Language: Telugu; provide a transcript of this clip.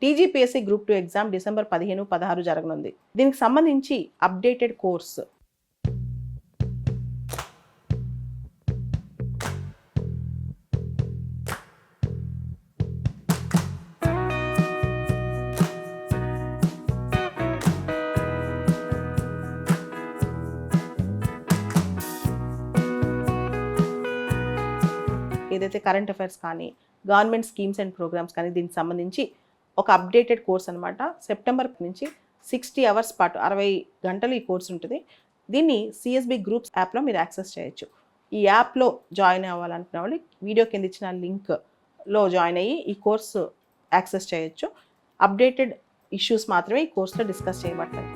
టీజీపీఎస్సీ గ్రూప్ 2 ఎగ్జామ్ డిసెంబర్ 15-16 జరగనుంది. దీనికి సంబంధించి అప్డేటెడ్ కోర్స్ ఏదైతే కరెంట్ అఫైర్స్ కానీ గవర్నమెంట్ స్కీమ్స్ అండ్ ప్రోగ్రామ్స్ కానీ దీనికి సంబంధించి ఒక అప్డేటెడ్ కోర్స్ అనమాట. సెప్టెంబర్ నుంచి 60 అవర్స్ పాటు 60 గంటలు ఈ కోర్స్ ఉంటుంది. దీన్ని సిఎస్బి గ్రూప్స్ యాప్లో మీరు యాక్సెస్ చేయొచ్చు. ఈ యాప్లో జాయిన్ అవ్వాలనుకునే వాళ్ళు వీడియో కింద ఇచ్చిన లింక్లో జాయిన్ అయ్యి ఈ కోర్సు యాక్సెస్ చేయొచ్చు. అప్డేటెడ్ ఇష్యూస్ మాత్రమే ఈ కోర్సులో డిస్కస్ చేయబడతాయి.